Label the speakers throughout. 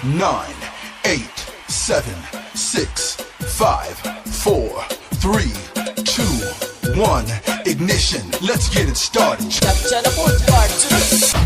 Speaker 1: 9, 8, 7, 6, 5, 4, 3, 2, 1. Ignition. Let's get it started.
Speaker 2: Capture the fourth part.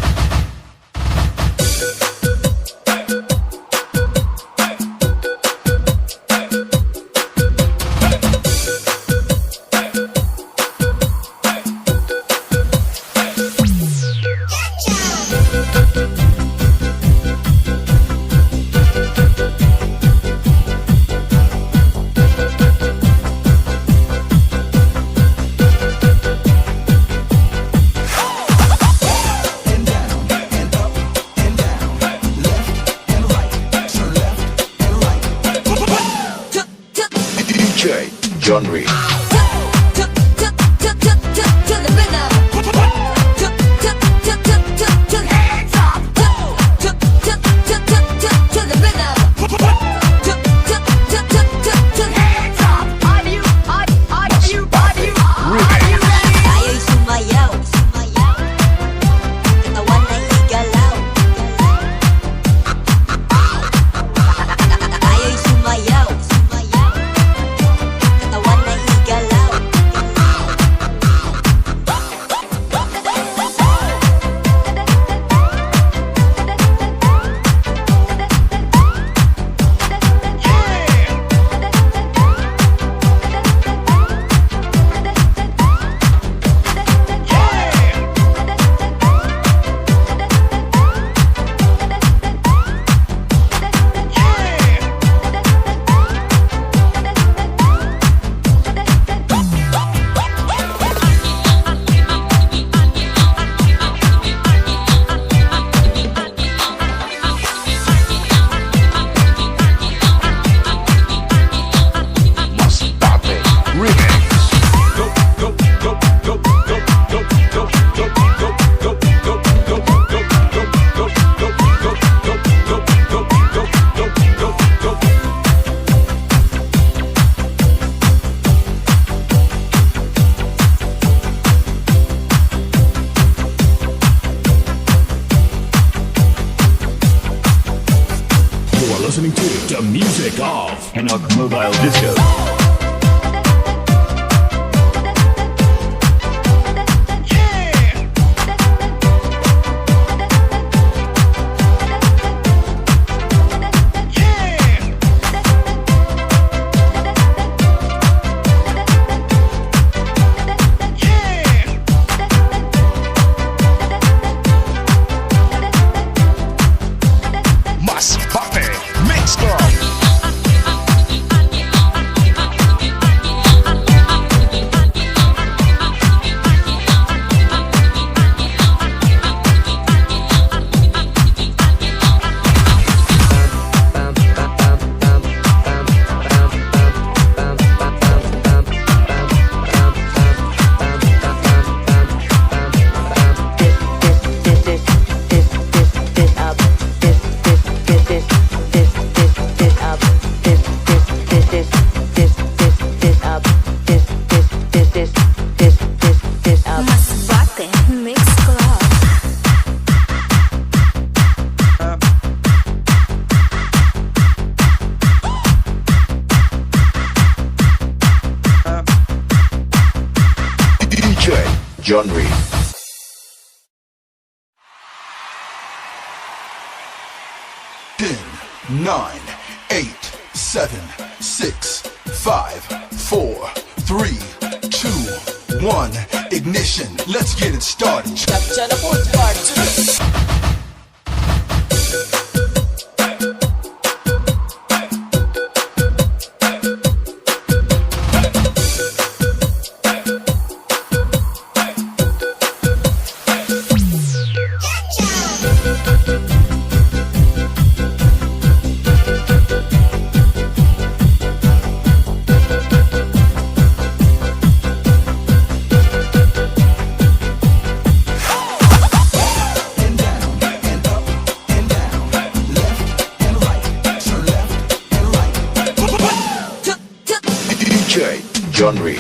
Speaker 1: John Reed.
Speaker 3: Listening to the music of Enoch Mobile Disco.
Speaker 1: John Reed. 10, 9, 8, 7, 6, 5, 4, 3, 2, 1. Ignition. Let's get it started.
Speaker 2: Capture the fourth part.
Speaker 1: John Reed.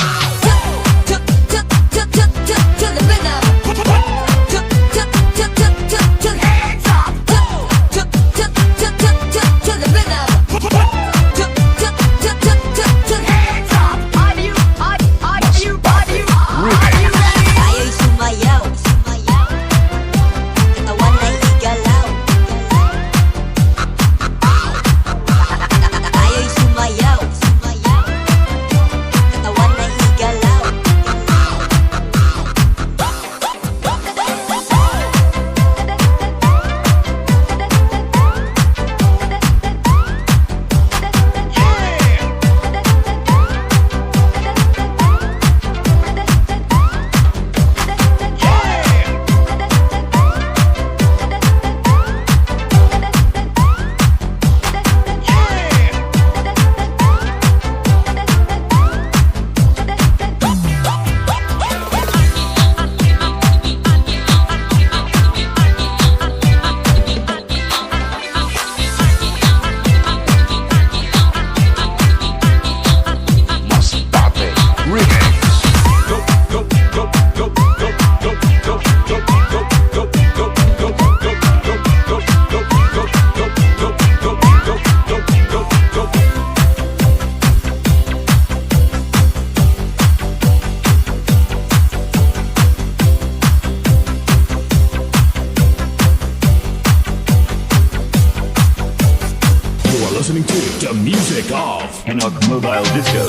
Speaker 3: Henok Mobile Disco.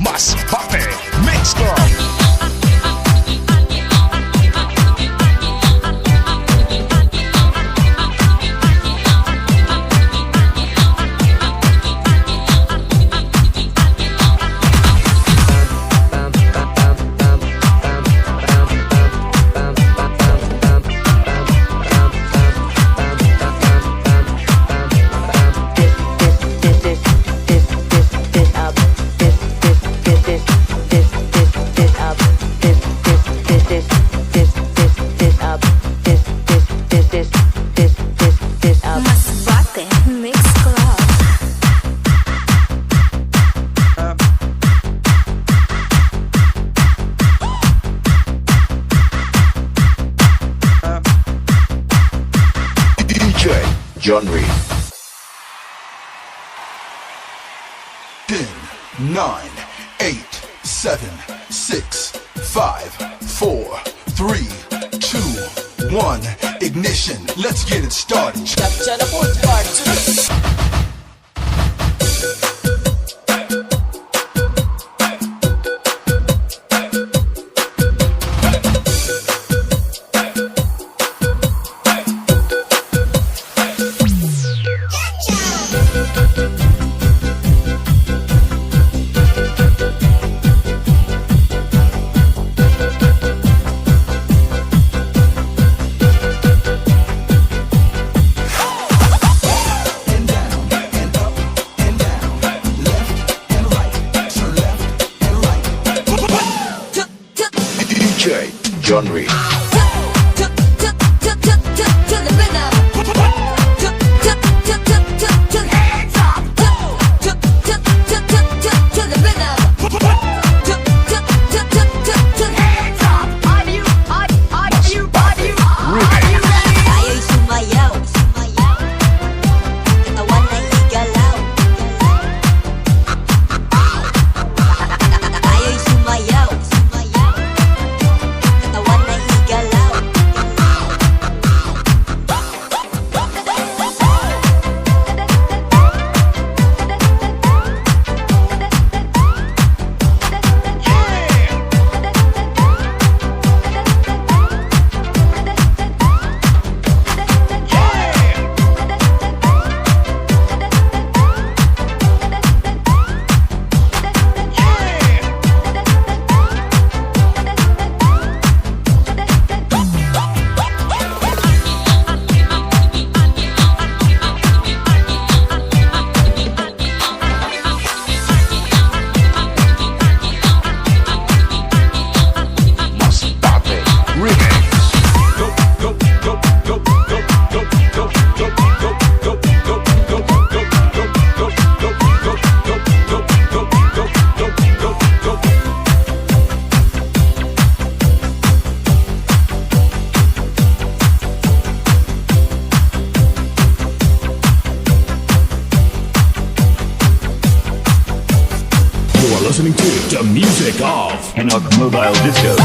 Speaker 4: Mas Pape Mix Club.
Speaker 5: Masbate Mix Club.
Speaker 4: DJ John Reed.
Speaker 1: 10, 9, 8, 7, 6, 5, 4, 3, 2, 1. Ignition. Let's get it started.
Speaker 2: Capture the fourth part 2.
Speaker 4: DJ John Reed.
Speaker 5: Tayo'y sumayaw. Katawan ay igalaw. Tayo'y sumayaw. Katawan ay igalaw.
Speaker 4: Mas Pape Remix.
Speaker 3: You are listening to the music of Henok Mobile Disco.